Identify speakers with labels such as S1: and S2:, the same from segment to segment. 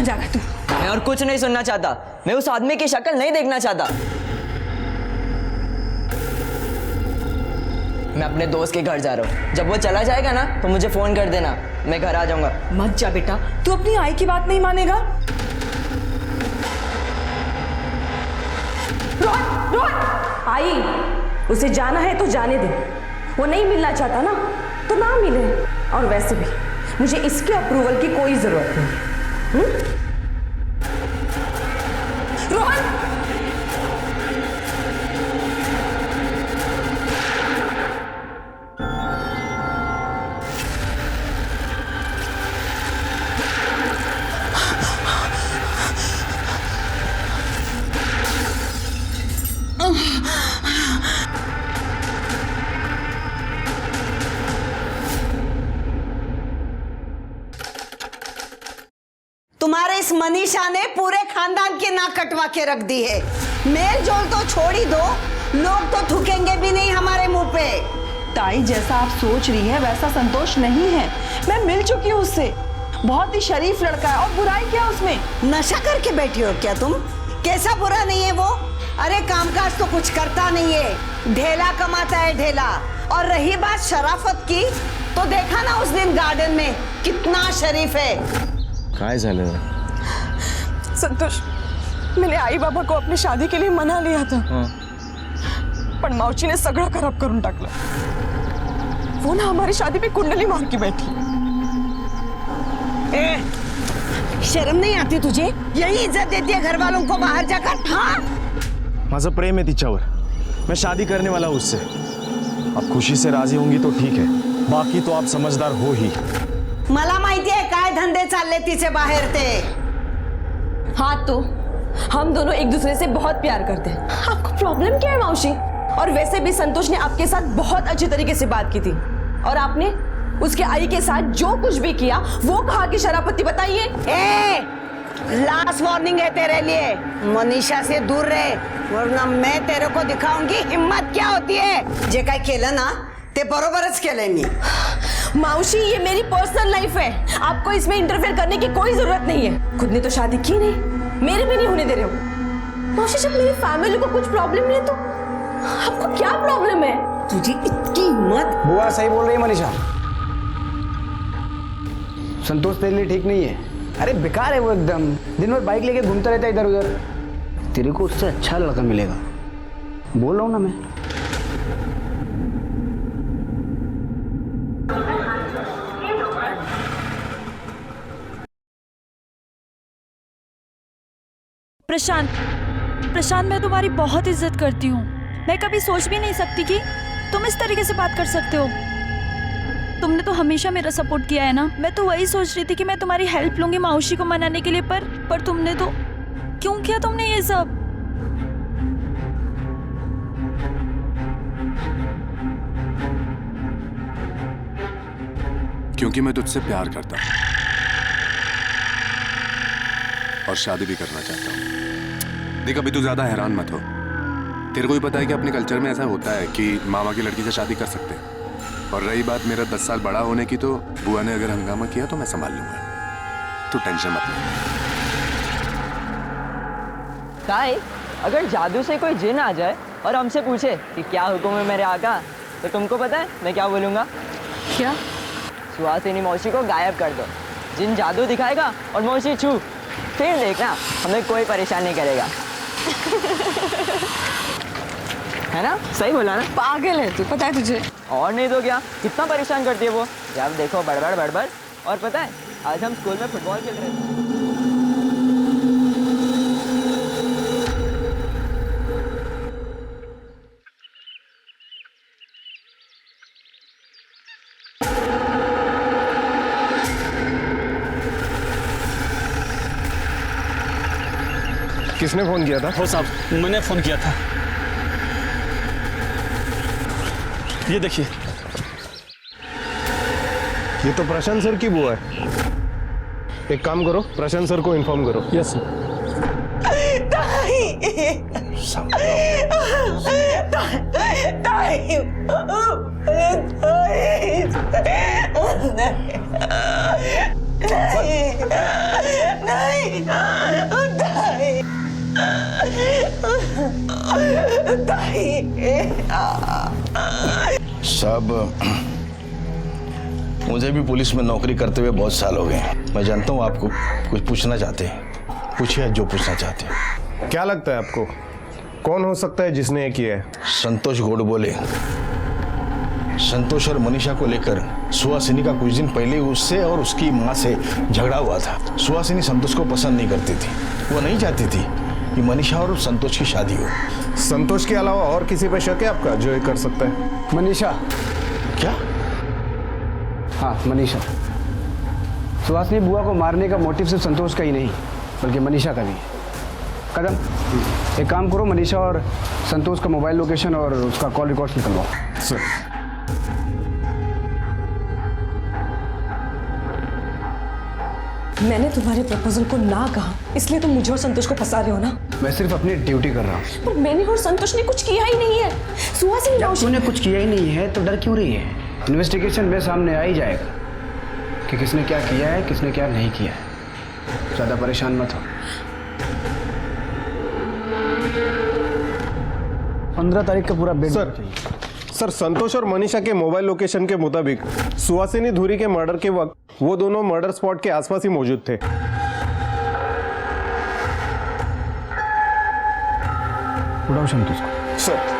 S1: जाएगा तू?
S2: मैं और कुछ नहीं सुनना चाहता। मैं उस आदमी की शक्ल नहीं देखना चाहता। मैं अपने दोस्त के घर जा रहा हूँ। जब वो चला जाएगा ना तो मुझे फोन कर देना, मैं घर आ जाऊंगा।
S1: मत जा बेटा, तू अपनी आई की बात नहीं मानेगा। रोहन, रोहन, आई, उसे जाना है तो जाने दे। वो नहीं मिलना चाहता ना तो ना मिले। और वैसे भी मुझे इसके अप्रूवल की कोई जरूरत नहीं। रोहन,
S3: तुम्हारे इस मनीषा ने पूरे खानदान की नाक कटवा के रख दी है। मेल जोल तो छोड़ ही दो, लोग तो थूकेंगे भी नहीं हमारे मुंह पे।
S1: ताई, जैसा आप सोच रही है वैसा संतोष नहीं है। मैं मिल चुकी हूँ उससे। बहुत ही शरीफ लड़का है। और बुराई क्या उसमें?
S3: नशा करके बैठी हो क्या तुम? कैसा बुरा नहीं है वो? अरे कामकाज तो कुछ करता नहीं है, ढेला कमाता है ढेला। और रही बात शराफत की, तो देखा ना उस दिन गार्डन में कितना शरीफ है।
S4: काय झालं?
S1: संतोष, मैंने आई बाबा को अपनी शादी के लिए मना लिया था, पण मावशीने सगळं खराब करून टाकलं। वो ना हमारी शादी पे कुंडली मार के बैठी।
S3: शर्म नहीं आती तुझे? यही इज्जत देती है घर वालों को बाहर जाकर। हाँ,
S4: माझं प्रेम है तिच्यावर। मैं शादी करने वाला हूँ उससे। आप खुशी से राजी होंगी तो ठीक है, बाकी तो आप समझदार हो ही।
S3: मला माहिती आहे काय धंदे चालले तिचे बाहेर ते।
S1: हाँ, तो हम दोनों एक दूसरे से बहुत प्यार करते हैं। आपको प्रॉब्लम क्या है मावशी? और वैसे भी संतोष ने आपके साथ बहुत अच्छी तरीके से बात की थी, और आपने उसके आई के साथ जो कुछ भी किया वो कहा कि शराफती। बताइए।
S3: लास्ट वार्निंग है तेरे लिए, मनीषा से दूर रहे, वरना मैं तेरे को दिखाऊंगी हिम्मत क्या होती है। जे काय केलं ना ते बरोबरच केलंय मी।
S1: मावशी, ये मेरी पर्सनल लाइफ है, आपको इसमें इंटरफेयर करने की कोई जरूरत नहीं है। खुद ने तो शादी की नहीं, मेरे भी नहीं होने दे रहे हो। मावशी, जब मेरी फैमिली को कुछ प्रॉब्लम नहीं है तो आपको क्या प्रॉब्लम है?
S3: तुझी इतकी हिम्मत?
S5: बुआ सही बोल रही है मनीषा। संतोष तेरे लिए ठीक नहीं है। अरे बेकार है वो एकदम, दिन भर बाइक लेके घूमता रहता है इधर उधर। तेरे को उससे अच्छा लड़का मिलेगा, बोल रहा हूँ ना मैं।
S6: प्रशांत, प्रशांत, मैं तुम्हारी बहुत इज्जत करती हूँ। मैं कभी सोच भी नहीं सकती कि तुम इस तरीके से बात कर सकते हो। तुमने तो हमेशा मेरा सपोर्ट किया है ना। मैं तो वही सोच रही थी कि मैं तुम्हारी हेल्प लूंगी मावशी को मनाने के लिए, पर तुमने तो क्यों किया तुमने ये सब?
S7: क्योंकि मैं तुझसे प्यार करता हूँ और शादी भी करना चाहता हूँ। देख, अभी तू ज्यादा हैरान मत हो। तेरे को भी पता है कि अपने कल्चर में ऐसा होता है कि मामा की लड़की से शादी कर सकते हैं। और रही बात मेरा 10 साल बड़ा होने की, तो बुआ ने अगर हंगामा किया तो मैं संभाल लूंगा। तू टेंशन मत ले।
S2: ताई, अगर जादू से कोई जिन आ जाए और हमसे पूछे कि क्या हुक्म है मेरे आका, तो तुमको पता है मैं क्या बोलूँगा?
S1: क्या?
S2: सुहासिनी मौसी को गायब कर दो। जिन जादू दिखाएगा और मौसी छू, फिर देखना हमें कोई परेशान नहीं करेगा। है ना? सही बोला ना?
S1: पागल है तू, पता है तुझे?
S2: और नहीं तो क्या, कितना परेशान करती है वो। जब देखो बड़बड़ बड़बड़। और पता है, आज हम स्कूल में फुटबॉल खेल रहे थे।
S4: किसने फोन किया था?
S8: हो साहब, मैंने फोन किया था। ये देखिए,
S4: ये तो प्रशांत सर की बुआ है। एक काम करो, प्रशांत सर को इन्फॉर्म करो।
S8: Yes sir.
S9: साहब, मुझे भी पुलिस में नौकरी करते हुए बहुत साल हो गए हैं। मैं जानता हूँ आपको कुछ पूछना चाहते हैं, पूछिए जो पूछना चाहते हैं।
S10: क्या लगता है आपको कौन हो सकता है जिसने ये किया है?
S9: संतोष गोडबोले। संतोष और मनीषा को लेकर सुहासिनी का कुछ दिन पहले उससे और उसकी माँ से झगड़ा हुआ था। सुहासिनी संतोष को पसंद नहीं करती थी, वो नहीं चाहती थी कि मनीषा और संतोष की शादी हो।
S10: संतोष के अलावा और किसी पे शक है आपका जो ये कर सकता है?
S5: मनीषा।
S9: क्या?
S5: हाँ, मनीषा। सुहासिनी बुआ को मारने का मोटिव सिर्फ संतोष का ही नहीं बल्कि मनीषा का भी है। कदम, एक काम करो, मनीषा और संतोष का मोबाइल लोकेशन और उसका कॉल रिकॉर्ड्स निकलवाओ।
S10: सर,
S1: मैंने तुम्हारे प्रपोजल को ना कहा, इसलिए तुम मुझे और संतोष को फंसा रहे हो ना?
S5: मैं सिर्फ अपनी ड्यूटी कर रहा हूँ।
S1: पर मैंने और संतोष ने कुछ किया ही नहीं है। सुहासिनी
S5: जब
S1: मौसी,
S5: तूने कुछ किया ही नहीं है तो डर क्यों रही है? इन्वेस्टिगेशन में सामने आ ही जाएगा कि किसने क्या किया है, किसने क्या नहीं किया है। ज़्यादा परेशान मत हो। 15 तारीख का पूरा बेड
S10: सर, संतोष और मनीषा के मोबाइल लोकेशन के मुताबिक सुहासिनी धुरी के मर्डर के वक्त वो दोनों मर्डर स्पॉट के आसपास ही मौजूद थे।
S5: उड़ाओ संतोष को।
S10: सर,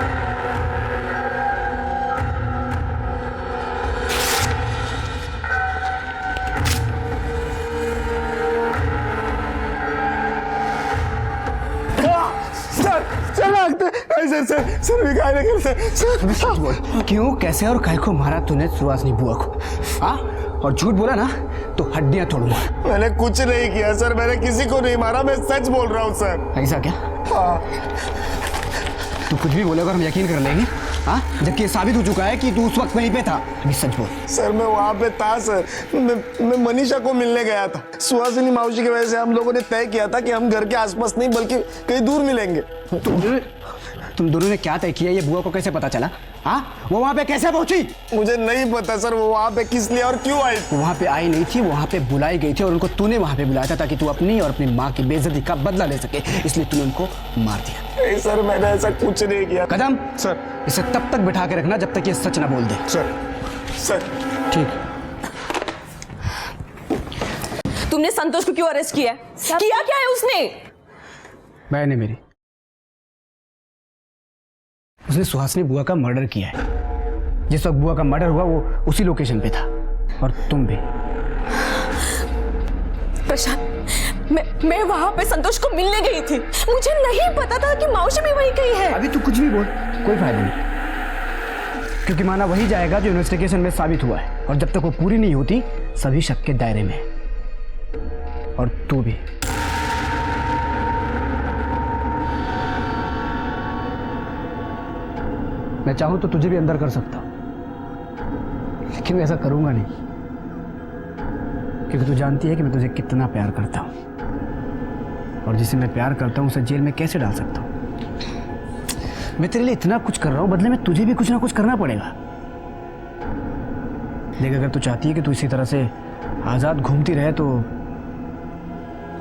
S5: क्यों, कैसे और काहे को मारा तूने सुहासिनी बुआ को? हाँ, और झूठ बोला ना तो हड्डियां तोड़ूंगा।
S10: मैंने कुछ नहीं किया सर, मैंने किसी को नहीं मारा, मैं सच बोल रहा हूँ सर।
S5: ऐसा क्या?
S10: हाँ।
S5: तू कुछ भी बोलेगा हम यकीन कर लेंगे। हाँ, जबकि ये साबित हो चुका है कि तू उस वक्त वहीं पे था। अभी सच बोल।
S10: सर, मैं वहाँ पे था सर, मैं मनीषा को मिलने गया था। सुहासिनी मावशी की वजह से हम लोगों ने तय किया था कि हम घर के आसपास नहीं बल्कि कहीं दूर मिलेंगे।
S5: तुम दोनों ने क्या तय किया, ये बुआ को कैसे पता चला? हाँ, वो वहाँ पे कैसे पहुंची?
S10: मुझे नहीं पता सर, वो वहाँ पे किस लिए और क्यों आई?
S5: वो वहाँ पे आई नहीं थी, वहाँ पे बुलाई गई थी और उनको तूने वहाँ पे बुलाया था ताकि तू अपनी और अपनी माँ की बेइज्जती का बदला ले सके, इसलिए तूने उनको मार दिया।
S10: नहीं सर, मैंने ऐसा कुछ नहीं किया।
S5: कदम,
S10: सर,
S5: इसे तब तक बिठा के रखना जब तक ये सच ना बोल दे।
S10: सर।
S5: ठीक।
S1: तुमने संतोष को क्यों अरेस्ट किया? किया क्या है उसने?
S5: बहन है मेरी, उसने सुहासिनी बुआ का मर्डर किया है। जिस वक्त बुआ का मर्डर हुआ वो उसी लोकेशन पे था, और तुम भी।
S1: प्रशांत, मैं वहां पे संतोष को मिलने गई थी, मुझे नहीं पता था कि मौसी भी वहीं गई है।
S5: अभी तू कुछ भी बोल, कोई फायदा नहीं, क्योंकि माना वही जाएगा जो इन्वेस्टिगेशन में साबित हुआ है, और जब तक वो पूरी नहीं होती सभी शक के दायरे में है। और तू भी। मैं चाहूं तो तुझे भी अंदर कर सकता हूं, लेकिन मैं ऐसा करूंगा नहीं, क्योंकि तू जानती है कि मैं तुझे कितना प्यार करता हूं, और जिसे मैं प्यार करता हूं उसे जेल में कैसे डाल सकता हूं। मैं तेरे लिए इतना कुछ कर रहा हूं, बदले में तुझे भी कुछ ना कुछ करना पड़ेगा। देख, अगर तू चाहती है कि तू इसी तरह से आजाद घूमती रहे तो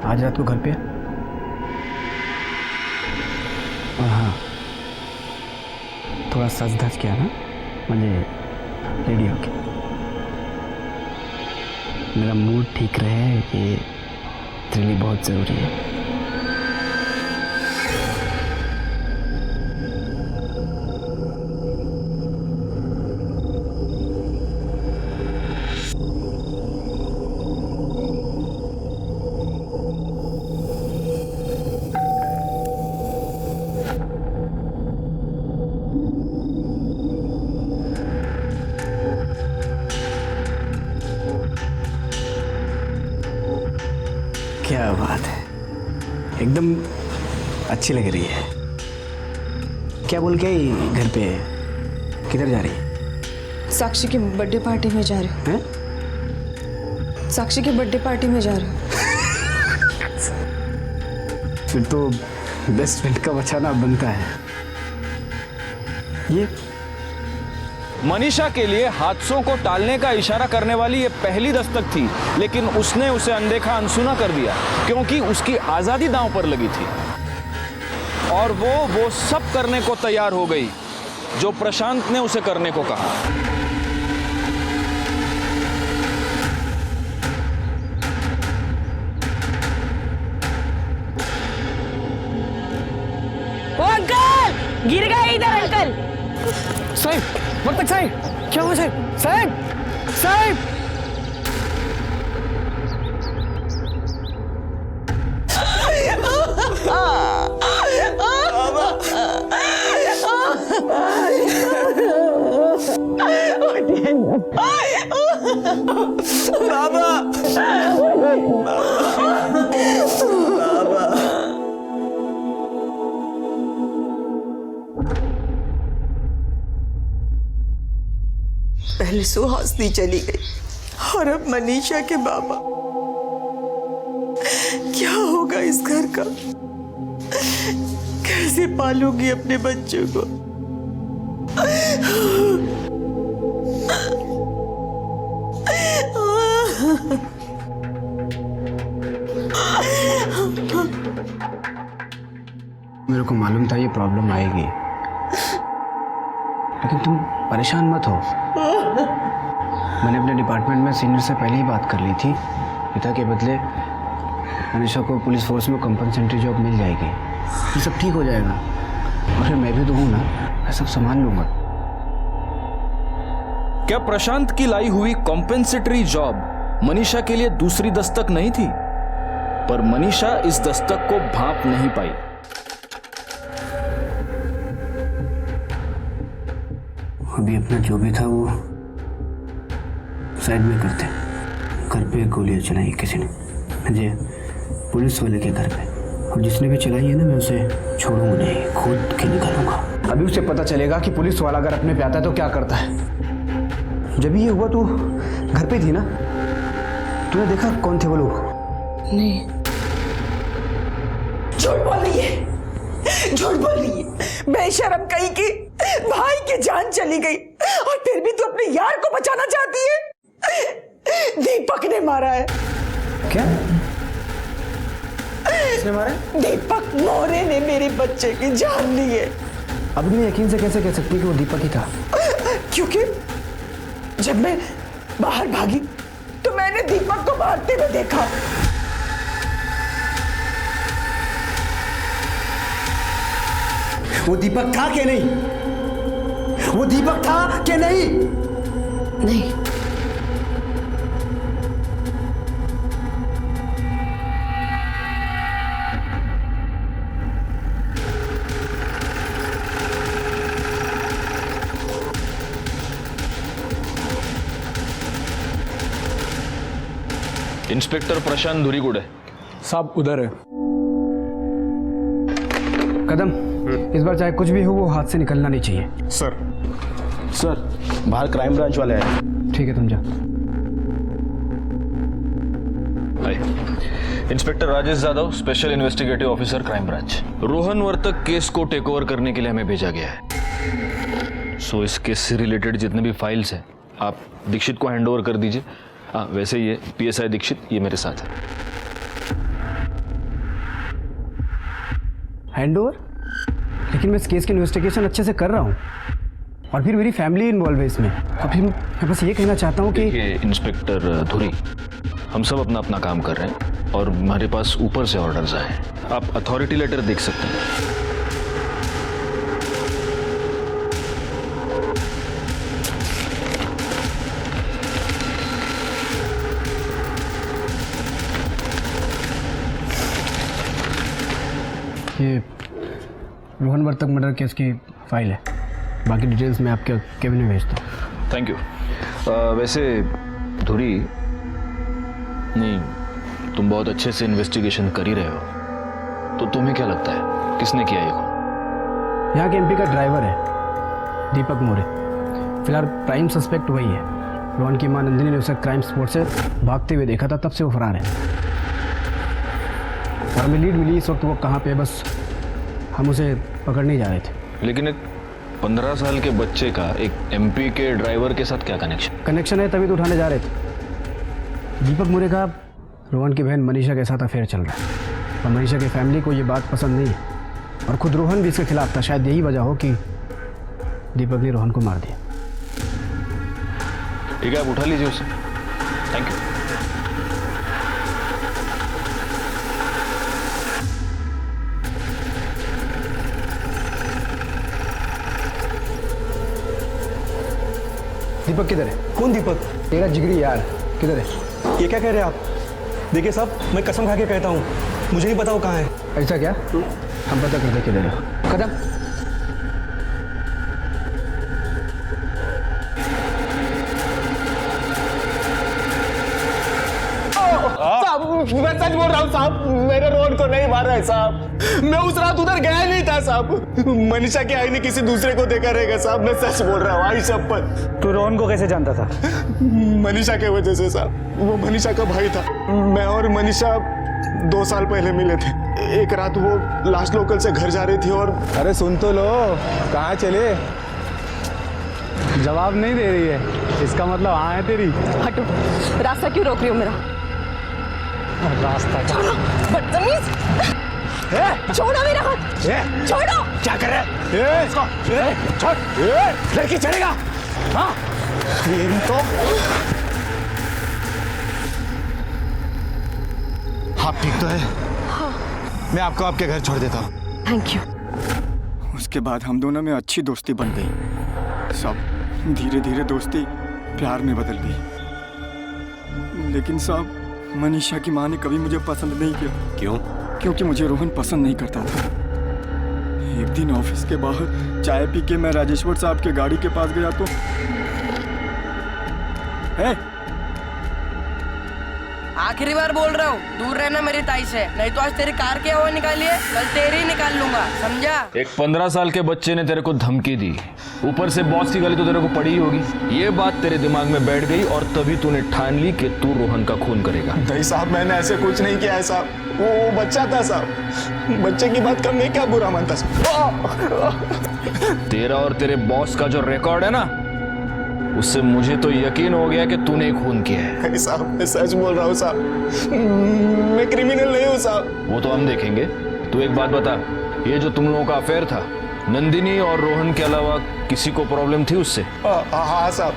S5: आज रात को घर पे। और हाँ, थोड़ा सच धज किया ना, मुझे रेडी होके। मेरा मूड ठीक रहे, ये तेरे लिए बहुत ज़रूरी है। क्या बात है, एकदम अच्छी लग रही है। क्या बोल के आई घर पे? किधर जा रही है?
S1: साक्षी की बर्थडे पार्टी में जा रही हूँ।
S5: हैं?
S1: साक्षी की बर्थडे पार्टी में जा रही हूँ।
S5: फिर तो बेस्ट फ्रेंड का बचाना बनता है।
S8: मनीषा के लिए हादसों को टालने का इशारा करने वाली ये पहली दस्तक थी, लेकिन उसने उसे अनदेखा अनसुना कर दिया क्योंकि उसकी आजादी दांव पर लगी थी और वो सब करने को तैयार हो गई जो प्रशांत ने उसे करने को कहा।
S1: ओ अंकल, गिर गए इधर अंकल।
S5: साहब वक्त तक साहब, क्या हुआ साहब? साहब साहब
S3: पहले सुहासिनी चली गई और अब मनीषा के बाबा। क्या होगा इस घर का? कैसे पालूंगी अपने बच्चों को?
S5: मेरे को मालूम था ये प्रॉब्लम आएगी, लेकिन तुम परेशान मत हो। मैंने अपने डिपार्टमेंट में सीनियर से पहले ही बात कर ली थी। पिता के बदले मनीषा को पुलिस फोर्स में कंपनसेटरी जॉब मिल जाएगी, ये सब ठीक हो जाएगा। और फिर मैं भी तो हूँ ना, मैं सब संभाल लूंगा।
S8: क्या प्रशांत की लाई हुई कॉम्पेंसेटरी जॉब मनीषा के लिए दूसरी दस्तक नहीं थी? पर मनीषा इस दस्तक को भांप नहीं पाई।
S5: अभी अपना जो भी था वो साइड में करते। घर पे गोलियां चलाई किसी ने, मुझे पुलिस वाले के घर पे, और जिसने भी चलाई है ना मैं उसे छोड़ूंगा नहीं, खुद के निकालूंगा। अभी उसे पता चलेगा कि पुलिस वाला अगर अपने पे आता है तो क्या करता है। जब ये हुआ तो घर पे थी ना, तूने देखा कौन थे वो लोग?
S1: नहीं।
S3: झूठ बोल रही है, झूठ बोल रही है। बेशरम कहीं की, भाई की जान चली गई और फिर भी तू अपने यार को बचाना चाहती है। दीपक ने मारा है।
S5: क्या? किसने मारा?
S3: दीपक मोरे ने मेरे बच्चे की जान ली है।
S5: अब मैं यकीन से कैसे कह सकती कि वो दीपक ही था?
S3: क्योंकि जब मैं बाहर भागी तो मैंने दीपक को भागते हुए देखा।
S5: वो दीपक था कि नहीं? वो दीपक था कि नहीं?
S1: नहीं।
S8: इंस्पेक्टर प्रशांत धुरीगुड़े
S5: साहब उधर है। कदम, इस बार चाहे कुछ भी हो वो हाथ से निकलना नहीं चाहिए।
S9: सर बाहर क्राइम ब्रांच वाले आए।
S5: ठीक है, तुम जा।
S8: Inspector Rajesh Yadav, special investigative officer, crime branch. Rohan Vartak case को टेक ओवर करने के लिए हमें भेजा गया है। सो इस केस से रिलेटेड जितने भी फाइल्स हैं आप दीक्षित को हैंड ओवर कर दीजिए। हाँ, वैसे ये PSI दीक्षित ये मेरे साथ है।
S5: Hand over? लेकिन मैं इस केस की इन्वेस्टिगेशन अच्छे से कर रहा हूँ और फिर मेरी फैमिली इन्वॉल्व है इसमें। और फिर मैं बस ये कहना चाहता हूँ कि
S8: इंस्पेक्टर धुरी, हम सब अपना अपना काम कर रहे हैं और हमारे पास ऊपर से ऑर्डर्स आए हैं। आप अथॉरिटी लेटर देख सकते हैं।
S5: ये रोहन वर्तक मर्डर केस की फाइल है। बाकी डिटेल्स मैं आपके केबिन में भेजता हूँ।
S8: Thank you. वैसे धुरी, नहीं, तुम बहुत अच्छे से इन्वेस्टिगेशन कर ही रहे हो, तो तुम्हें क्या लगता है किसने किया ये खून?
S5: यहाँ के MP का ड्राइवर है दीपक मोरे। फिलहाल प्राइम सस्पेक्ट वही है। रोहन की मां नंदिनी ने उसे क्राइम स्पॉट से भागते हुए देखा था, तब से वो फरार है। और हमें लीड मिली इस वक्त वो कहाँ पे, बस हम उसे पकड़ने जा रहे थे।
S8: लेकिन एक 15 साल के बच्चे का एक एमपी के ड्राइवर के साथ क्या
S5: कनेक्शन है, तभी तो उठाने जा रहे थे। दीपक मुरे का रोहन की बहन मनीषा के साथ अफेयर चल रहा है और मनीषा की फैमिली को ये बात पसंद नहीं है और खुद रोहन भी इसके खिलाफ था। शायद यही वजह हो कि दीपक ने रोहन को मार दिया।
S8: ठीक है, आप उठा लीजिए उसे। Thank you.
S5: दीपक किधर है?
S11: कौन दीपक?
S5: तेरा जिगरी यार किधर है?
S11: ये क्या कह रहे हैं आप? देखिए साहब, मैं कसम खा के कहता हूँ, मुझे नहीं पता वो कहाँ है।
S5: ऐसा क्या? हम पता करते किधर है। कदम
S10: मैं सच बोल रहा हूँ साहब, मेरे रोहन को नहीं मारा है साहब। मैं उस रात उधर गया नहीं था साहब। मनीषा के आई ने किसी दूसरे को देखा रहेगा साहब, मैं सच बोल रहा हूँ। आई सब पर।
S11: तू रोहन को कैसे जानता था?
S10: मनीषा के वजह से साहब। वो मनीषा का भाई था। मैं और मनीषा 2 साल पहले मिले थे। एक रात वो लास्ट लोकल से घर जा रही थी और
S5: अरे सुन तो लो, कहाँ चले? जवाब नहीं दे रही है, इसका मतलब हाँ है तेरी।
S1: हटो, रास्ता क्यों रोक रही हो मेरा?
S11: रास्ता
S1: छोड़ो, बदतमीज! छोड़ो मेरा हाथ! छोड़ो!
S10: क्या कर रहे हैं? छोड़! लड़की चढ़ेगा। हाँ, ये तो आप ठीक तो है?
S1: हाँ।
S10: मैं आपको आपके घर छोड़ देता हूँ।
S1: Thank you.
S11: उसके बाद हम दोनों में अच्छी दोस्ती बन गई। सब धीरे धीरे दोस्ती प्यार में बदल गई। लेकिन साहब, मनीषा की माँ ने कभी मुझे पसंद नहीं किया।
S7: क्यों?
S11: क्योंकि मुझे रोहन पसंद नहीं करता था। एक दिन ऑफिस के बाहर चाय पी के मैं राजेश्वर साहब के गाड़ी के पास गया तो
S12: आखिरी बार बोल रहा हूँ, दूर रहना मेरी ताई से, नहीं तो आज तेरी कार की हवा निकाली है, कल तेरी ही निकाल लूंगा, समझा?
S8: एक 15 साल के बच्चे ने तेरे को धमकी दी, ऊपर से बॉस की गाली तो तेरे को पड़ी ही होगी। ये बात तेरे दिमाग में बैठ गई और तभी तूने ठान ली कि तू रोहन का खून करेगा।
S10: नहीं साहब, मैंने ऐसे कुछ नहीं किया है साहब। वो बच्चा था साहब। बच्चे की बात का मैं क्या बुरा मानता साहब।
S8: तेरा और तेरे बॉस का जो रिकॉर्ड है ना, उससे मुझे तो यकीन हो गया कि तूने खून किया है।
S10: नहीं साहब, मैं सच बोल रहा हूँ साहब। मैं क्रिमिनल नहीं हूँ साहब।
S8: वो तो हम देखेंगे। तू एक बात बता, ये जो तुम लोगों का अफेयर था, नंदिनी और रोहन के अलावा किसी को प्रॉब्लम थी उससे?
S10: हाँ साहब,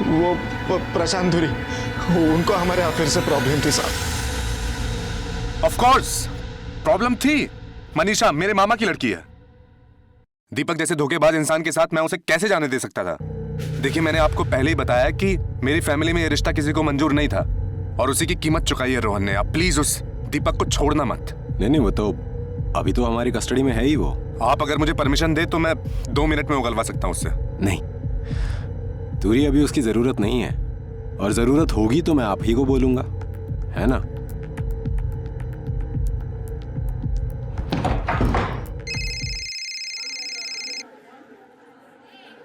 S10: वो प्रशांत धुरी, उनको हमारे अफेयर से प्रॉब्लम थी साहब।
S7: ऑफ कोर्स प्रॉब्लम थी। मनीषा मेरे मामा की लड़की है। दीपक जैसे धोखेबाज इंसान के साथ मैं उसे कैसे जाने दे सकता था? देखिए, मैंने आपको पहले ही बताया कि मेरी फैमिली में ये रिश्ता किसी को मंजूर नहीं था और उसी की कीमत चुकाई है रोहन ने। आप प्लीज उस दीपक को छोड़ना मत।
S13: नहीं, वो तो अभी तो हमारी कस्टडी में है ही वो।
S7: आप अगर मुझे परमिशन दे तो मैं 2 मिनट में उगलवा सकता हूँ उससे।
S13: नहीं, तुरी अभी उसकी जरूरत नहीं है, और जरूरत होगी तो मैं आप ही को बोलूंगा, है ना?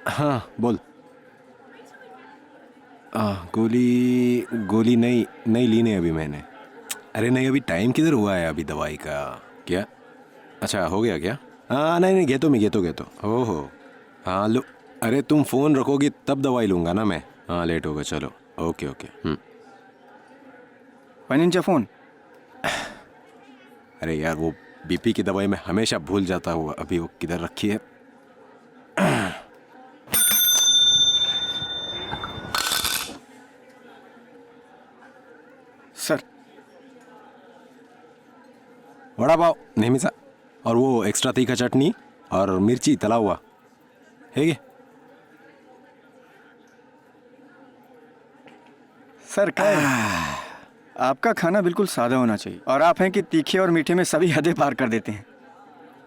S13: हाँ बोल। गोली नहीं ली नहीं अभी मैंने। अरे नहीं, अभी टाइम किधर हुआ है अभी दवाई का? क्या? अच्छा, हो गया क्या? हाँ नहीं, गे तो ओहो हाँ लो। अरे तुम फ़ोन रखोगी तब दवाई लूँगा ना मैं। हाँ लेट होगा, चलो ओके।
S11: Finance phone.
S13: अरे यार, वो बीपी की दवाई मैं हमेशा भूल जाता हूँ। अभी वो किधर रखी है?
S11: सर,
S13: वड़ा पाव नेहमीचा, और वो एक्स्ट्रा तीखा चटनी और मिर्ची तला हुआ है क्या?
S11: सर क्या है? आपका खाना बिल्कुल सादा होना चाहिए, और आप हैं कि तीखे और मीठे में सभी हदें पार कर देते हैं।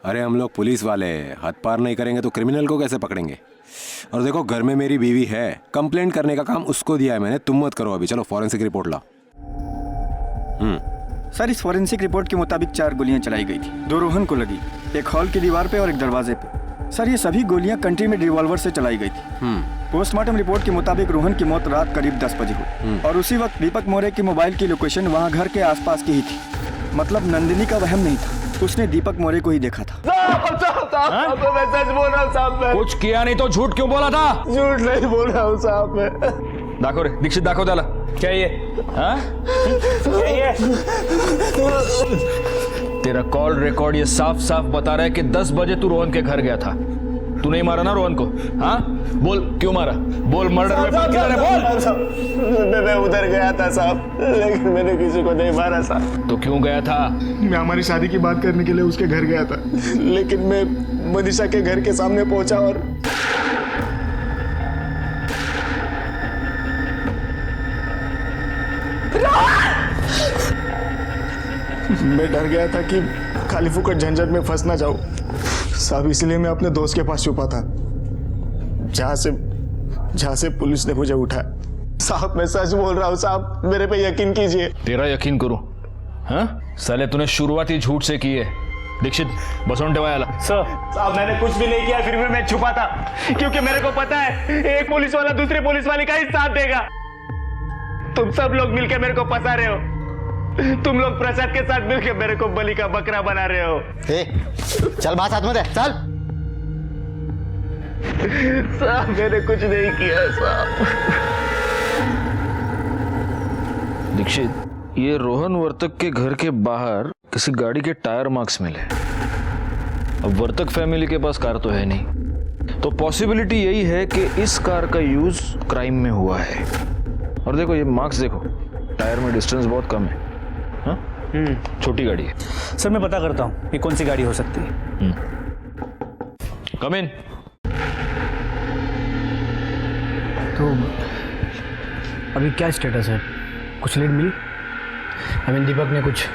S13: अरे हम लोग पुलिस वाले हद पार नहीं करेंगे तो क्रिमिनल को कैसे पकड़ेंगे? और देखो, घर में मेरी बीवी है, कंप्लेंट करने का काम उसको दिया है मैंने। तुम मत करो अभी, चलो फॉरेंसिक रिपोर्ट लाओ।
S11: सर, इस फॉरेंसिक रिपोर्ट के मुताबिक 4 गोलियां चलाई गई थी। 2 रोहन को लगी, एक हॉल की दीवार पे और एक दरवाजे पे। सर, ये सभी गोलियां कंट्रीमेड रिवॉल्वर से चलाई गई थी। पोस्टमार्टम रिपोर्ट के मुताबिक रोहन की मौत रात करीब 10 बजे हुई, और उसी वक्त दीपक मोरे की मोबाइल की लोकेशन वहां घर के आसपास की ही थी। मतलब नंदिनी का वहम नहीं था। उसने दीपक मौर्य को ही देखा था।
S10: साहब मैं सच बोल रहा हूँ साहब, मैं
S8: कुछ किया नहीं तो झूठ क्यों बोला था?
S10: झूठ नहीं बोल रहा हूँ साहब मैं।
S8: दाखव रे दीक्षित, दाखव त्याला. क्या ये? हाँ? क्या ये? तेरा कॉल रिकॉर्ड ये साफ साफ बता रहा है कि 10 बजे तू रोहन के घर गया था. तू नहीं मारा ना रोहन को? हाँ बोल, क्यों मारा? बोल, मर्डर वेपन किधर है? बोल.
S10: मैं उधर गया था साहब, लेकिन मैंने किसी को नहीं मारा साहब.
S8: तो क्यों गया था?
S10: मैं हमारी शादी की बात करने के लिए उसके घर गया था, लेकिन मैं मनीषा के घर के सामने पहुंचा और मैं डर गया था कि खाली फुकट झंझट में फंस ना जाऊं साहब, इसलिए मैं अपने दोस्त के पास छुपा था, जहां से पुलिस ने मुझे उठाया. साहब मैं सच बोल रहा हूं साहब, मेरे पे यकीन कीजिए.
S8: तेरा यकीन करूं? हाँ साले तूने शुरुआत ही झूठ से की है. दीक्षित बसों टेवायाला.
S10: साहब मैंने कुछ भी नहीं किया, फिर भी मैं छुपा था क्योंकि मेरे को पता है एक पुलिस वाला दूसरे पुलिस वाले का ही साथ देगा. तुम सब लोग मिलकर मेरे को फंसा रहे हो, तुम लोग प्रसाद के साथ मिलकर मेरे को बलि का बकरा बना रहे हो.
S9: चल बात हाथ में दे, चल.
S10: साहब मैंने कुछ नहीं किया साहब.
S8: दीक्षित, ये रोहन वर्तक के घर के बाहर किसी गाड़ी के टायर मार्क्स मिले. अब वर्तक फैमिली के पास कार तो है नहीं, तो पॉसिबिलिटी यही है कि इस कार का यूज क्राइम में हुआ है. और देखो ये मार्क्स देखो, टायर में डिस्टेंस बहुत कम है. हाँ? छोटी गाड़ी है.
S14: सर मैं पता करता हूँ ये कौन सी गाड़ी हो सकती है.
S8: कम इन.
S5: तो अभी क्या स्टेटस है? कुछ लीड मिली? दीपक ने कुछ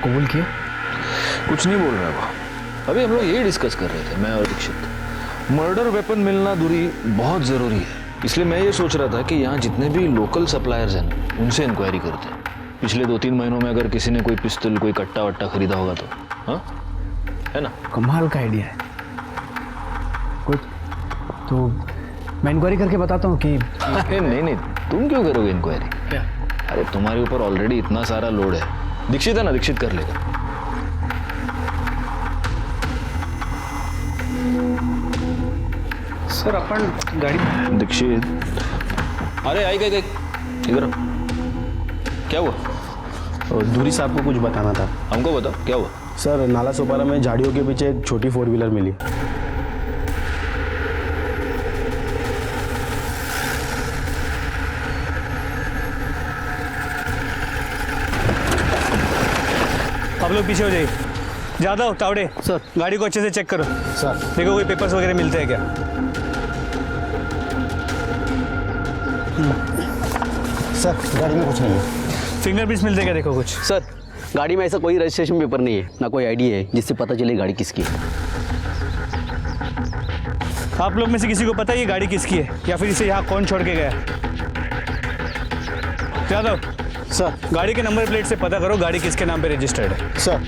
S5: कबूल किया?
S8: कुछ नहीं बोल रहा वो. अभी हम लोग यही डिस्कस कर रहे थे, मैं और दीक्षित. मर्डर वेपन मिलना दूरी बहुत ज़रूरी है, इसलिए मैं ये सोच रहा था कि यहाँ जितने भी लोकल सप्लायर्स हैं उनसे इंक्वायरी करते हैं. पिछले 2-3 महीनों में अगर किसी ने कोई पिस्तौल, कोई कट्टा वट्टा खरीदा होगा तो. हाँ है ना?
S5: कमाल का आइडिया है. कुछ तो मैं इंक्वायरी करके बताता हूँ कि
S8: अरे नहीं, तुम क्यों करोगे इंक्वायरी?
S5: क्या?
S8: अरे तुम्हारे ऊपर ऑलरेडी इतना सारा लोड है. दीक्षित है ना, दीक्षित कर लेगा.
S5: सर अपन गाड़ी.
S8: दीक्षित, अरे आई गई इधर. क्या हुआ?
S15: धुरी साहब को कुछ बताना था.
S8: हमको बताओ क्या हुआ.
S15: सर नाला सोपारा में झाड़ियों के पीछे एक छोटी 4 व्हीलर मिली.
S14: आप लोग पीछे हो जाइए. जादव, तावड़े
S15: सर
S14: गाड़ी को अच्छे से चेक करो.
S15: सर
S14: देखो कोई पेपर्स वगैरह मिलते हैं क्या.
S15: सर गाड़ी में कुछ नहीं है.
S14: फिंगरप्रिंट्स मिलते हैं क्या? देखो कुछ.
S15: सर गाड़ी में ऐसा कोई रजिस्ट्रेशन पेपर नहीं है, ना कोई आईडी है जिससे पता चले गाड़ी किसकी है.
S14: आप लोग में से किसी को पता है ये गाड़ी किसकी है या फिर इसे यहाँ कौन छोड़ के गया? जादव
S15: सर
S14: गाड़ी के नंबर प्लेट से पता करो गाड़ी किसके नाम पे रजिस्टर्ड है.
S15: सर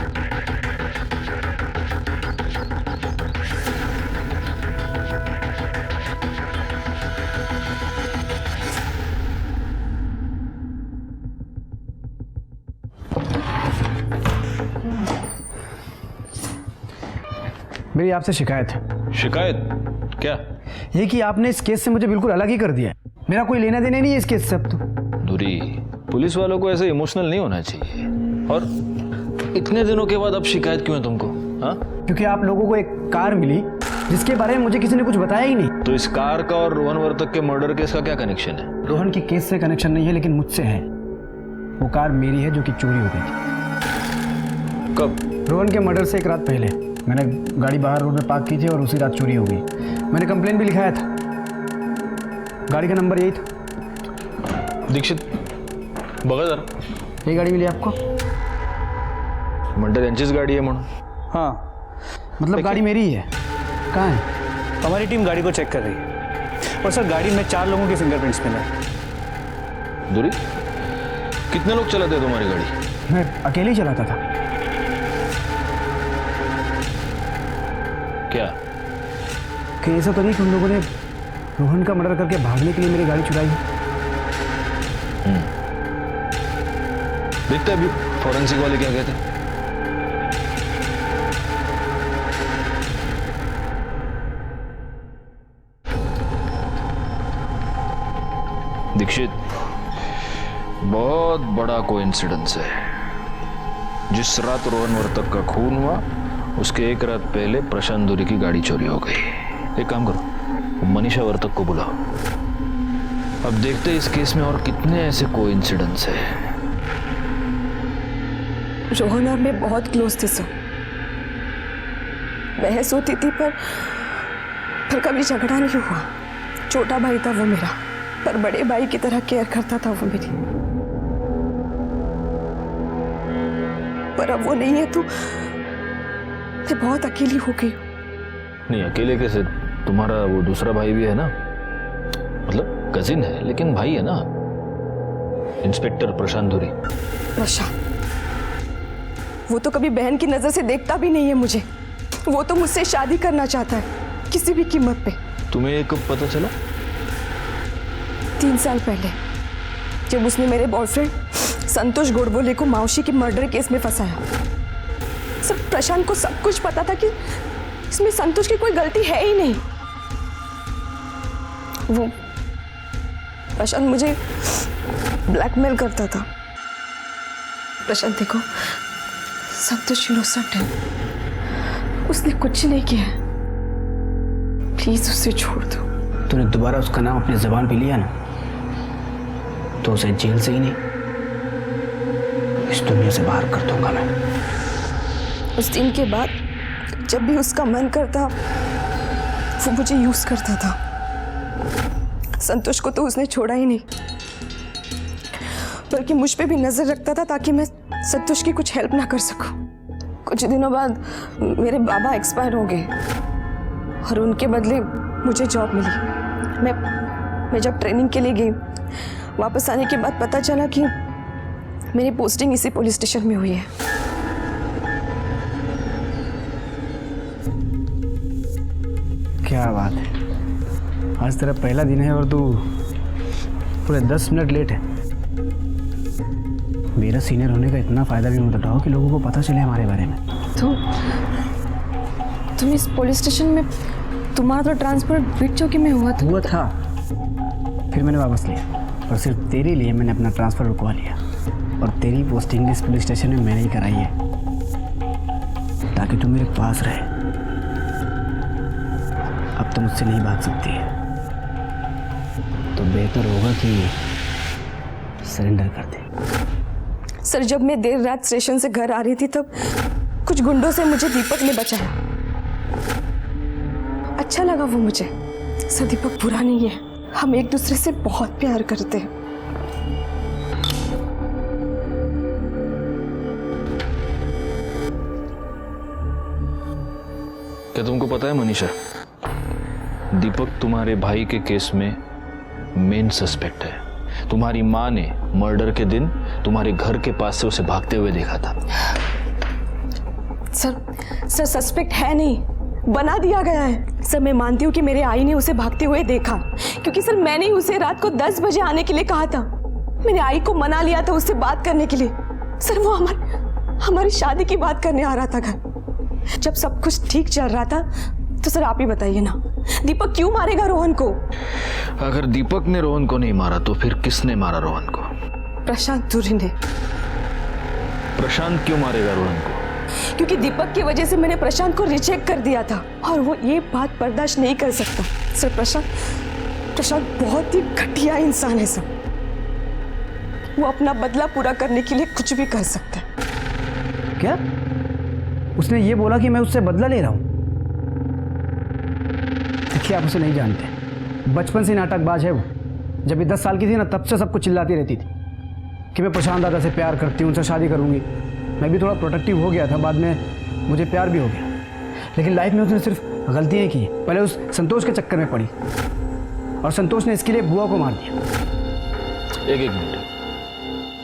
S5: मेरी आपसे शिकायत है.
S8: शिकायत? क्या?
S5: ये कि आपने इस केस से मुझे बिल्कुल अलग ही कर दिया है. मेरा कोई लेना देना नहीं है इस केस से अब तो.
S8: दूरी, पुलिस वालों को ऐसे इमोशनल नहीं होना चाहिए. और इतने दिनों के बाद अब शिकायत क्यों है तुमको? हाँ,
S5: क्योंकि आप लोगों को एक कार मिली जिसके बारे में मुझे किसी ने कुछ बताया ही नहीं.
S8: तो इस कार का और रोहन वर्तक के मर्डर केस का क्या कनेक्शन है?
S5: रोहन के केस से कनेक्शन नहीं है, लेकिन मुझसे है. वो कार मेरी है जो कि चोरी हो गई थी.
S8: कब?
S5: रोहन के मर्डर से एक रात पहले मैंने गाड़ी बाहर रोड में पार्क की थी और उसी रात चोरी हो गई. मैंने कंप्लेन भी लिखाया था. गाड़ी का नंबर यही था.
S8: दीक्षित बघा जरा.
S5: यही गाड़ी मिली आपको?
S8: मर्डर यांचीच गाड़ी है म्हणून.
S14: हाँ
S5: मतलब गाड़ी मेरी ही है. कहाँ है?
S14: हमारी टीम गाड़ी को चेक कर रही है और सर गाड़ी में 4 लोगों के फिंगरप्रिंट्स मिले.
S8: दूरी, कितने लोग चलाते हैं तुम्हारी गाड़ी?
S5: मैं अकेले ही चलाता था.
S8: क्या?
S5: कि ऐसा तो नहीं कि उन लोगों ने रोहन का मर्डर करके भागने के लिए मेरी गाड़ी चुराई है.
S8: देखते अभी फॉरेंसिक वाले क्या कहते हैं. बहुत बड़ा कोइंसिडेंस है। जिस रात रोहन वर्तक का खून हुआ उसके एक रात पहले प्रशांत दुरी की गाड़ी चोरी हो गई। एक काम करो, मनीषा वर्तक को बुलाओ। अब देखते हैं इस केस में और कितने ऐसे कोइंसिडेंस है।
S1: रोहन और मैं बहुत क्लोज थे सर। बहस होती थी पर कभी झगड़ा नहीं हुआ। छोटा भाई था वो मेरा, पर बड़े भाई की तरह केयर करता था वो मेरी। पर अब वो नहीं है तो मैं बहुत अकेली हो गई हूँ।
S8: नहीं अकेले कैसे, तुम्हारा वो दूसरा भाई भी है ना, मतलब कजिन है लेकिन भाई है ना, इंस्पेक्टर प्रशांत धुरी।
S1: प्रशांत, वो तो कभी बहन की नजर से देखता भी नहीं है मुझे। वो तो मुझसे शादी करना चाहता है किसी भी कीमत पे।
S8: तुम्हें कब पता चला?
S1: 3 साल पहले, जब उसने मेरे बॉयफ्रेंड संतोष गोडबोले को मावशी के मर्डर केस में फंसाया। सर, प्रशांत को सब कुछ पता था कि इसमें संतोष की कोई गलती है ही नहीं। वो प्रशांत मुझे ब्लैकमेल करता था। प्रशांत देखो, संतोष इनोसेंट है, उसने कुछ नहीं किया है। प्लीज उसे छोड़ दो।
S5: तूने दोबारा उसका नाम अपनी जुबान पे लिया ना तो उसे जेल से ही नहीं इस दुनिया से बाहर कर दूंगा मैं।
S1: उस दिन के बाद जब भी उसका मन करता वो मुझे यूज करता था। संतोष को तो उसने छोड़ा ही नहीं, बल्कि मुझ पे भी नजर रखता था ताकि मैं संतोष की कुछ हेल्प ना कर सकूं। कुछ दिनों बाद मेरे बाबा एक्सपायर हो गए और उनके बदले मुझे जॉब मिली। मैं जब ट्रेनिंग के लिए गई, वापस आने के बाद पता चला कि मेरी पोस्टिंग इसी पुलिस स्टेशन में हुई है।
S5: क्या बात है, आज तेरा पहला दिन है और तू पूरे 10 मिनट लेट है। मेरा सीनियर होने का इतना फायदा भी मत उठाओ कि लोगों को पता चले हमारे बारे में।
S1: तुम इस पुलिस स्टेशन में, तुम्हारा तो ट्रांसफर बीट चौकी में हुआ
S5: था, फिर मैंने वापस लिया और सिर्फ तेरे लिए मैंने अपना ट्रांसफर रुकवा लिया। और तेरी पोस्टिंग इस पुलिस स्टेशन में मैंने ही कराई है ताकि तू मेरे पास रहे। अब तो मुझसे नहीं भाग सकती है, तो बेहतर होगा कि सरेंडर कर दे।
S1: सर, जब मैं देर रात स्टेशन से घर आ रही थी तब कुछ गुंडों से मुझे दीपक ने बचाया। अच्छा लगा वो मुझे। सर, दीपक बुरा नहीं है, हम एक दूसरे से बहुत प्यार करते हैं।
S8: क्या तुमको पता है मनीषा, दीपक तुम्हारे भाई के केस में मेन सस्पेक्ट है। तुम्हारी माँ ने मर्डर के दिन तुम्हारे घर के पास से उसे भागते हुए देखा था।
S1: सर सस्पेक्ट है नहीं, बना दिया गया है। सर, मैं मानती हूँ कि मेरे आई ने उसे भागते हुए देखा, क्योंकि सर मैंने उसे रात को 10 बजे आने के लिए कहा था। मेरे आई को मना लिया था उससे बात करने के लिए। सर, वो हमारी शादी की बात करने आ रहा था घर। जब सब कुछ ठीक चल रहा था तो सर आप ही बताइए ना, दीपक क्यों मारेगा रोहन को?
S8: अगर दीपक ने रोहन को नहीं मारा तो फिर किसने मारा रोहन को?
S1: प्रशांत धुरी ने।
S8: प्रशांत क्यों मारेगा रोहन को?
S1: क्योंकि दीपक की वजह से मैंने प्रशांत को रिजेक्ट कर दिया था और वो ये बात बर्दाश्त नहीं कर सकता। सर, प्रशांत बहुत ही घटिया इंसान है सर। वो अपना बदला पूरा करने के लिए कुछ भी कर सकता है।
S5: क्या? उसने ये बोला कि मैं उससे बदला ले रहा हूं? देखिए, आप उसे नहीं जानते, बचपन से नाटकबाज है वो। जब ये 10 साल की थी ना, तब से सबको चिल्लाती रहती थी कि मैं प्रशांत दादा से प्यार करती हूँ, उनसे शादी करूंगी। मैं भी थोड़ा प्रोटेक्टिव हो गया था, बाद में मुझे प्यार भी हो गया। लेकिन लाइफ में उसने सिर्फ गलतियाँ की। पहले उस संतोष के चक्कर में पड़ी और संतोष ने इसके लिए बुआ को मार दिया।
S8: एक मिनट,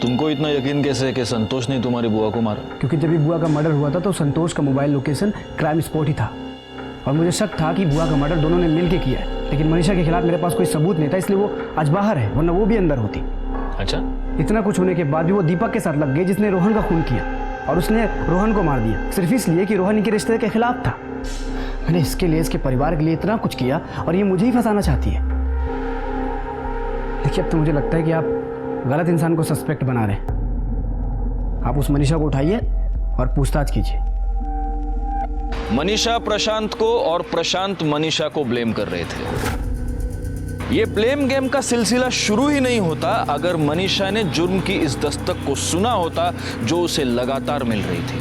S8: तुमको इतना यकीन कैसे है कि संतोष ने तुम्हारी बुआ को मारा?
S5: क्योंकि जब भी बुआ का मर्डर हुआ था तो संतोष का मोबाइल लोकेशन क्राइम स्पॉट ही था और मुझे शक था कि बुआ का मर्डर दोनों ने मिलकर किया है। लेकिन मनीषा के खिलाफ मेरे पास कोई सबूत नहीं था, इसलिए वो आज बाहर है, वरना वो भी अंदर होती।
S8: अच्छा,
S5: इतना कुछ होने के बाद भी वो दीपक के साथ लग गई जिसने रोहन का खून किया, और उसने रोहन को मार दिया सिर्फ इसलिए कि रोहन इनके रिश्ते के खिलाफ था। मैंने इसके लिए, इसके परिवार के लिए इतना कुछ किया और ये मुझे ही फंसाना चाहती है। देखिए, अब तो मुझे लगता है कि आप गलत इंसान को सस्पेक्ट बना रहे हैं। आप उस मनीषा को उठाइए और पूछताछ कीजिए।
S8: मनीषा प्रशांत को और प्रशांत मनीषा को ब्लेम कर रहे थे। ये ब्लेम गेम का सिलसिला शुरू ही नहीं होता अगर मनीषा ने जुर्म की इस दस्तक को सुना होता जो उसे लगातार मिल रही थी।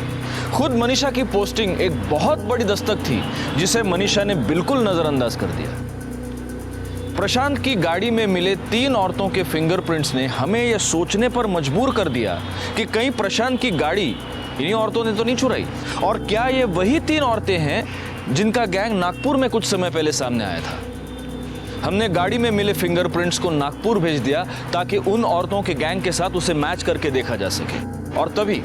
S8: खुद मनीषा की पोस्टिंग एक बहुत बड़ी दस्तक थी जिसे मनीषा ने बिल्कुल नजरअंदाज कर दिया। प्रशांत की गाड़ी में मिले 3 औरतों के फिंगरप्रिंट्स ने हमें यह सोचने पर मजबूर कर दिया कि कहीं प्रशांत की गाड़ी इन्हीं औरतों ने तो नहीं चुराई। और क्या ये वही 3 औरतें हैं जिनका गैंग नागपुर में कुछ समय पहले सामने आया था। हमने गाड़ी में मिले फिंगरप्रिंट्स को नागपुर भेज दिया ताकि उन औरतों के गैंग के साथ उसे मैच करके देखा जा सके। और तभी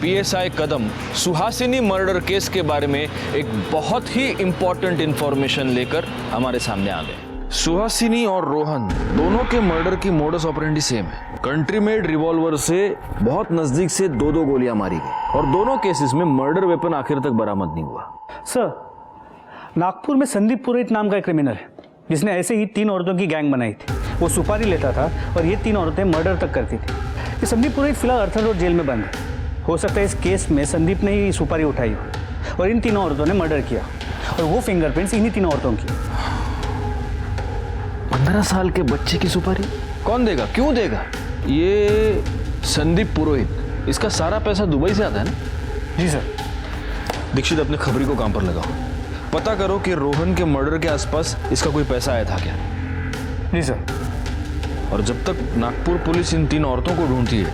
S8: पीएसआई कदम सुहासिनी मर्डर केस के बारे में एक बहुत ही इंपॉर्टेंट इंफॉर्मेशन लेकर हमारे सामने आ गए। सुहासिनी और रोहन दोनों के मर्डर की मोडस ऑपरेंडी सेम है। कंट्री मेड रिवॉल्वर से बहुत नजदीक से 2-2 गोलियां मारी गई और दोनों केसेस में मर्डर वेपन आखिर तक बरामद नहीं हुआ।
S14: सर, नागपुर में संदीप पुरोहित नाम का एक क्रिमिनल है जिसने ऐसे ही 3 औरतों की गैंग बनाई थी। वो सुपारी लेता था और ये 3 औरतें मर्डर तक करती थी। ये संदीप पुरोहित फिलहाल अर्थर रोड जेल में बंद है। हो सकता है इस केस में संदीप ने ही सुपारी उठाई हो और इन 3 औरतों ने मर्डर किया और वो फिंगरप्रिंट्स इन्हीं 3 औरतों की।
S8: 15 साल के बच्चे की सुपारी कौन देगा, क्यों देगा? ये संदीप पुरोहित, इसका सारा पैसा दुबई से आता है ना?
S14: जी सर।
S8: दीक्षित, अपने खबरी को काम पर लगाओ। पता करो कि रोहन के मर्डर के आसपास इसका कोई पैसा आया था क्या।
S14: जी सर।
S8: और जब तक नागपुर पुलिस इन 3 औरतों को ढूंढती है,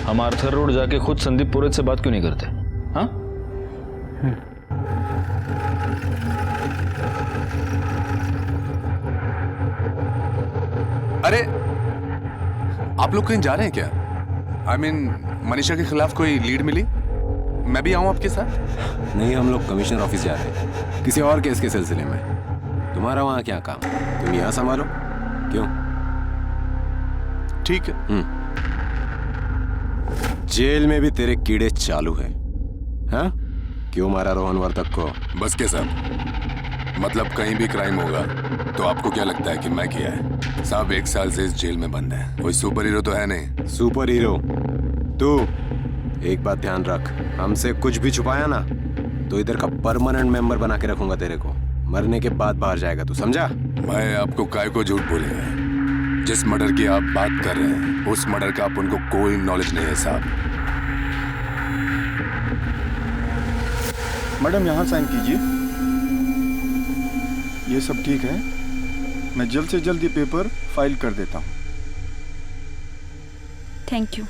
S8: हम आर्थर रोड जाके खुद संदीप पुरोहित से बात क्यों नहीं करते? हाँ?
S7: अरे आप लोग कहीं जा रहे हैं क्या? I mean, मनीषा के खिलाफ कोई लीड मिली? मैं भी आऊं आपके साथ?
S13: नहीं, हम लोग कमिश्नर ऑफिस जा रहे हैं किसी और केस के सिलसिले में। तुम्हारा वहां क्या काम? तुम यहाँ संभालो। क्यों?
S7: ठीक है।
S13: जेल में भी तेरे कीड़े चालू हैं। हाँ? क्यों मारा रोहन वर्तक को?
S7: बस के साहब, मतलब कहीं भी क्राइम होगा तो आपको क्या लगता है कि मैं किया है? साहब 1 साल से इस जेल में बंद है, कोई सुपर हीरो तो है नहीं।
S13: सुपर हीरो तू? एक बात ध्यान रख, हमसे कुछ भी छुपाया ना तो इधर का परमानेंट मेंबर बना के रखूंगा तेरे को। मरने के बाद बाहर जाएगा तू, समझा?
S7: मैं आपको काय को झूठ बोलेगा? जिस मर्डर की आप बात कर रहे हैं उस मर्डर का आप उनको कोई नॉलेज नहीं है साहब।
S11: मैडम यहाँ साइन कीजिए। ये सब ठीक है, मैं जल्द से जल्द ये पेपर फाइल कर देता हूँ।
S6: Thank you.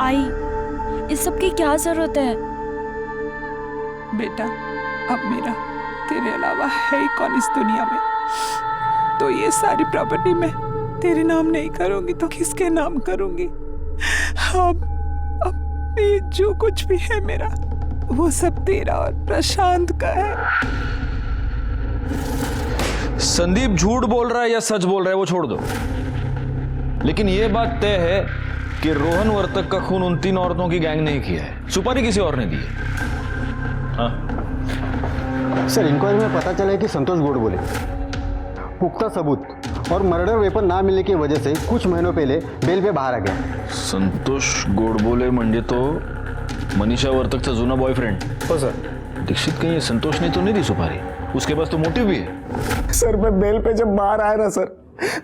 S6: आई, इस सब की क्या जरूरत है?
S16: बेटा, अब मेरा तेरे अलावा है ही कौन इस दुनिया में? तो ये सारी प्रॉपर्टी मैं तेरे नाम नहीं करूंगी तो किसके नाम करूंगी? अब ये जो कुछ भी है मेरा वो सब तेरा और प्रशांत का है।
S8: संदीप झूठ बोल रहा है या सच बोल रहा है वो छोड़ दो, लेकिन ये बात तय है कि रोहन वर्तक का खून उन 3 औरतों की गैंग ने किया है, सुपारी किसी और ने दी है। हाँ
S17: सर, इंक्वायरी में पता चला है कि संतोष गोडबोले पुख्ता सबूत और मर्डर वेपन ना मिलने की वजह से कुछ महीनों पहले बेल पे बाहर आ गया।
S8: संतोष गोडबोले म्हणजे तो मनीषा वर्तकचा जुना बॉयफ्रेंड?
S10: हो सर।
S8: दीक्षित, कहीं संतोष ने तो नहीं दी सुपारी? उसके पास तो मोटिव भी है।
S10: सर, मैं बेल पे जब बाहर आया ना सर,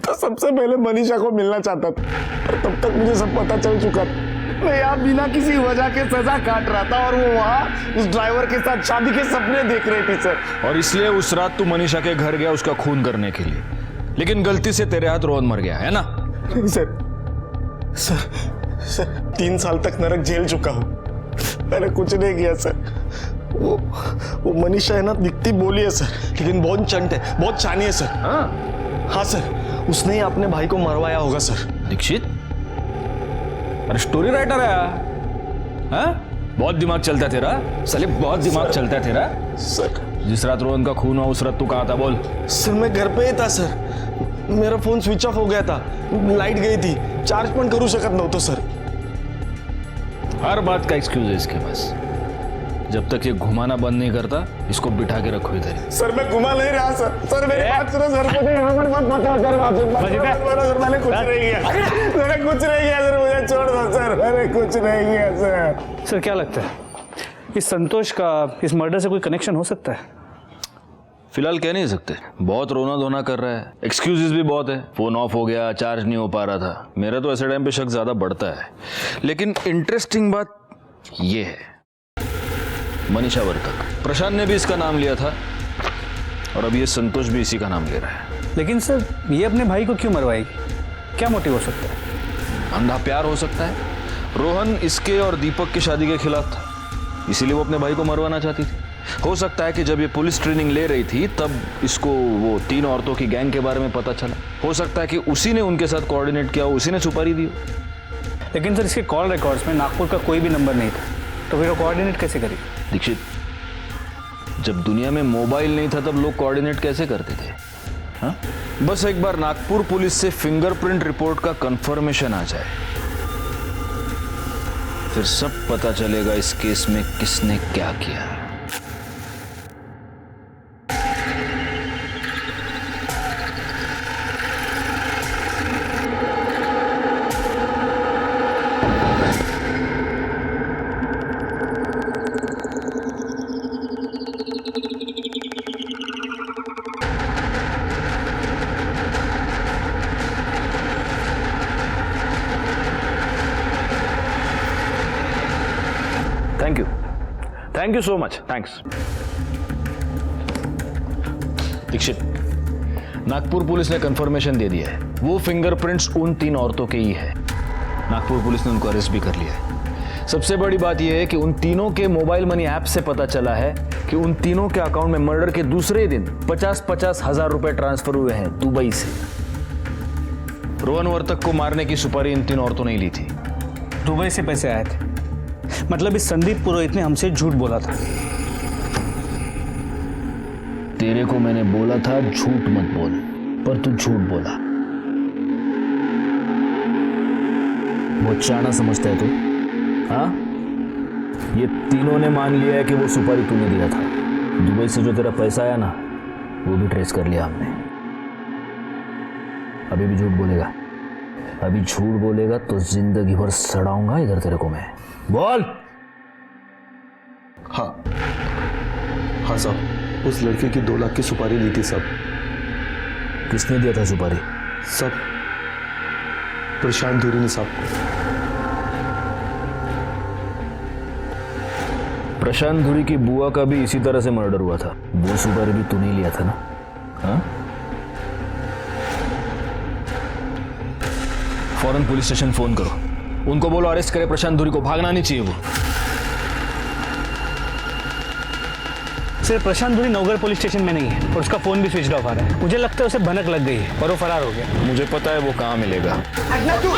S10: तो सबसे पहले मनीषा को मिलना चाहता था, और तब तक मुझे सब पता चल चुका था। मैं यहाँ बिना किसी वजह के सजा काट रहा था और वो वहाँ उस ड्राइवर के साथ शादी के सपने देख रही थी सर।
S8: और इसलिए उस रात तू मनीषा के घर गया उसका खून करने के लिए, लेकिन गलती से तेरे हाथ रोहन मर गया है ना?
S10: सर, सर 3 साल तक नरक झेल चुका हूँ, मैंने कुछ नहीं किया सर। वो मनीषा है ना, दिखती बोली है सर, लेकिन बहुत चंट है, बहुत चानी है सर। हाँ सर, उसने ही अपने भाई को मरवाया होगा सर।
S8: दीक्षित, अरे स्टोरी राइटर है, हाँ? बहुत दिमाग चलता है तेरा साले, बहुत दिमाग चलता है तेरा।
S10: सर,
S8: जिस रात रोहन का खून हुआ उस रात तू कहाँ था बोल?
S10: सर, मैं घर पे ही था सर, मेरा फोन स्विच ऑफ हो गया था, लाइट गई थी, चार्ज पण करू शकत नव्हतो सर।
S8: हर बात का एक्सक्यूज है इसके पास। जब तक ये घुमाना बंद नहीं करता इसको बिठा के रखो इधर।
S10: सर मैं घुमा नहीं रहा सर मेरी बात सुनो सर, मुझे यहाँ पर मत बताओ सर, मैंने कुछ नहीं किया, मैंने कुछ नहीं किया सर, मुझे छोड़ दो सर, मैंने कुछ नहीं किया सर।
S14: सर क्या लगता है इस संतोष का इस मर्डर से कोई कनेक्शन हो सकता है?
S8: फिलहाल कह नहीं सकते, बहुत रोना धोना कर रहा है, एक्सक्यूजेस भी बहुत है, फोन ऑफ हो गया, चार्ज नहीं हो पा रहा था। मेरा तो ऐसे टाइम पे शक ज्यादा बढ़ता है। लेकिन इंटरेस्टिंग बात ये है, मनीषा वर्तक, प्रशांत ने भी इसका नाम लिया था और अब ये संतोष भी इसी का नाम ले रहा है।
S14: लेकिन सर ये अपने भाई को क्यों मरवाएगी? क्या मोटिव हो सकता है?
S8: अंधा प्यार हो सकता है। रोहन इसके और दीपक की शादी के खिलाफ था, इसीलिए वो अपने भाई को मरवाना चाहती थी। हो सकता है कि जब ये पुलिस ट्रेनिंग ले रही थी तब इसको वो 3 औरतों की गैंग के बारे में पता चला। हो सकता है कि उसी ने उनके साथ कोऑर्डिनेट किया, उसी ने सुपारी दी।
S14: लेकिन सर इसके कॉल रिकॉर्ड्स में नागपुर का कोई भी नंबर नहीं था, तो फिर वो कोऑर्डिनेट कैसे करी?
S8: दीक्षित, जब दुनिया में मोबाइल नहीं था तब लोग कोऑर्डिनेट कैसे करते थे? हाँ? बस एक बार नागपुर पुलिस से फिंगरप्रिंट रिपोर्ट का कंफर्मेशन आ जाए, फिर सब पता चलेगा इस केस में किसने क्या किया। Thank you so much, thanks. Dixit, Nagpur police ने कंफर्मेशन दे दिया है, वो फिंगरप्रिंट्स उन 3 औरतों के ही है। नागपुर पुलिस ने उनको अरेस्ट भी कर लिया है। सबसे बड़ी बात यह है कि उन तीनों के मोबाइल मनी ऐप से पता चला है कि उन तीनों के अकाउंट में मर्डर के दूसरे दिन 50-50 हजार रुपए ट्रांसफर हुए हैं दुबई से। रोहन वर्तक को मारने की सुपारी इन 3 औरतों ने ली थी।
S14: दुबई से पैसे आए थे, मतलब इस संदीप पुरोहित ने हमसे झूठ बोला था।
S8: तेरे को मैंने बोला था झूठ मत बोल, पर तू झूठ बोला। बहुत चाणा समझता है तू, हाँ? ये तीनों ने मान लिया है कि वो सुपारी तूने दिया था। दुबई से जो तेरा पैसा आया ना, वो भी ट्रेस कर लिया हमने। अभी भी झूठ बोलेगा? अभी झूठ बोलेगा तो जिंदगी भर सड़ाऊंगा इधर तेरे को मैं। बोल।
S18: हाँ साहब, उस लड़के की 2 लाख की सुपारी ली थी साहब।
S8: किसने दिया था सुपारी?
S18: सब प्रशांत धुरी ने साहब।
S8: प्रशांत धुरी की बुआ का भी इसी तरह से मर्डर हुआ था, वो सुपारी भी तूने लिया था ना? हाँ? फौरन पुलिस स्टेशन फोन करो, उनको बोलो अरेस्ट करे प्रशांत धुरी को, भागना नहीं चाहिए वो।
S14: सर प्रशांत धुरी नवगढ़ पुलिस स्टेशन में नहीं है और उसका फोन भी स्विच ऑफ आ रहा है। मुझे लगता है उसे भनक लग गई है और वो फरार हो गया।
S8: मुझे पता है वो कहाँ मिलेगा।
S5: तू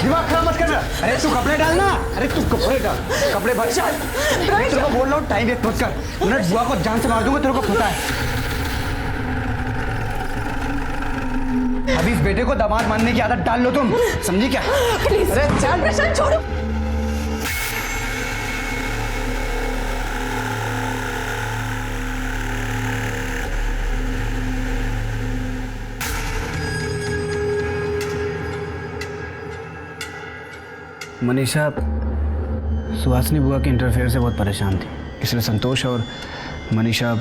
S5: दिमाग खराब मत करना। अरे तू कपड़े डालना, अरे तू कपड़े डाल, कपड़े भर। तेरे को बोल रहा हूँ टाइम वेस्ट मत कर, मैं बुआ को जान से मार दूंगा, तेरे को पता है। अभी इस बेटे को दामाद मानने की आदत डाल लो तुम, समझी क्या?
S1: अरे चल प्रशांत छोड़ो।
S5: मनीषा सुहासिनी बुआ के इंटरफेयर से बहुत परेशान थी, इसलिए संतोष और मनीषा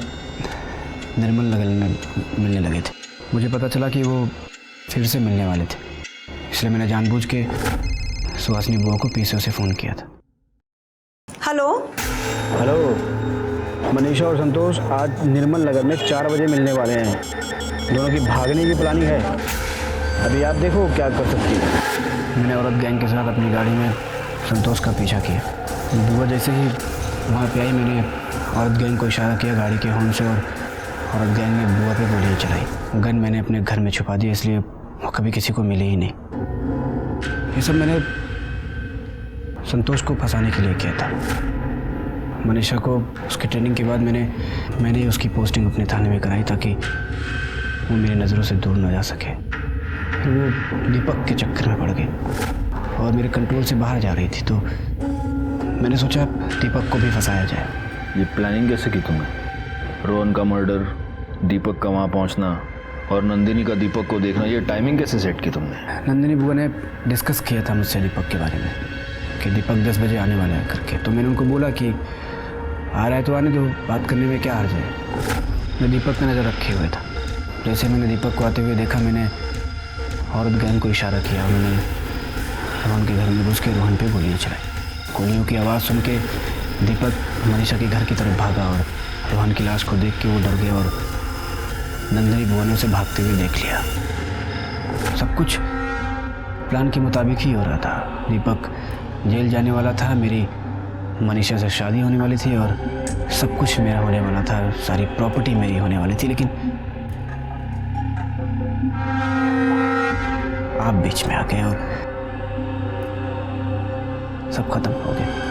S5: निर्मल नगर में मिलने लगे थे। मुझे पता चला कि वो फिर से मिलने वाले थे, इसलिए मैंने जानबूझ के सुहासिनी बुआ को पीसीओ से फ़ोन किया था।
S3: हेलो
S5: हेलो, मनीषा और संतोष आज निर्मल नगर में 4 बजे मिलने वाले हैं। दोनों की भागने की प्लानिंग है, अभी आप देखो क्या कर सकती है। मैंने औरत गैंग के साथ अपनी गाड़ी में संतोष का पीछा किया। बुआ जैसे ही वहाँ पे आई, मैंने औरत गैंग को इशारा किया गाड़ी के हॉर्न से और औरत गैंग ने बुआ पे गोलियाँ चलाई। गन मैंने अपने घर में छुपा दिया, इसलिए वो कभी किसी को मिले ही नहीं। ये सब मैंने संतोष को फंसाने के लिए किया था। मनीषा को उसकी ट्रेनिंग के बाद मैंने उसकी पोस्टिंग अपने थाने में कराई ताकि वो मेरी नज़रों से दूर ना जा सके। फिर वो दीपक के चक्कर में पड़ गई और मेरे कंट्रोल से बाहर जा रही थी, तो मैंने सोचा दीपक को भी फंसाया जाए।
S8: ये प्लानिंग कैसे की तुमने? रोहन का मर्डर, दीपक का वहाँ पहुँचना और नंदिनी का दीपक को देखना, ये टाइमिंग कैसे सेट की तुमने?
S5: नंदिनी बुआ ने डिस्कस किया था मुझसे दीपक के बारे में कि दीपक 10 बजे आने वाला है करके। तो मैंने उनको बोला कि आ रहा है तो आने दो, बात करने में क्या हर्ज है। मैं दीपक पे नज़र रखे हुए था। जैसे मैंने दीपक को आते हुए देखा, मैंने औरत गैंग को इशारा किया। उन्होंने रोहन के घर में घुस के रोहन पे गोलियाँ चलाई। गोलियों की आवाज़ सुन के दीपक मनीषा के घर की तरफ भागा और रोहन की लाश को देख के वो डर गया और नंदिनी बुआ ने उसे भागते हुए देख लिया। सब कुछ प्लान के मुताबिक ही हो रहा था। दीपक जेल जाने वाला था, मेरी मनीषा से शादी होने वाली थी और सब कुछ मेरा होने वाला था, सारी प्रॉपर्टी मेरी होने वाली थी। लेकिन आप बीच में आ गए और सब खत्म हो गया।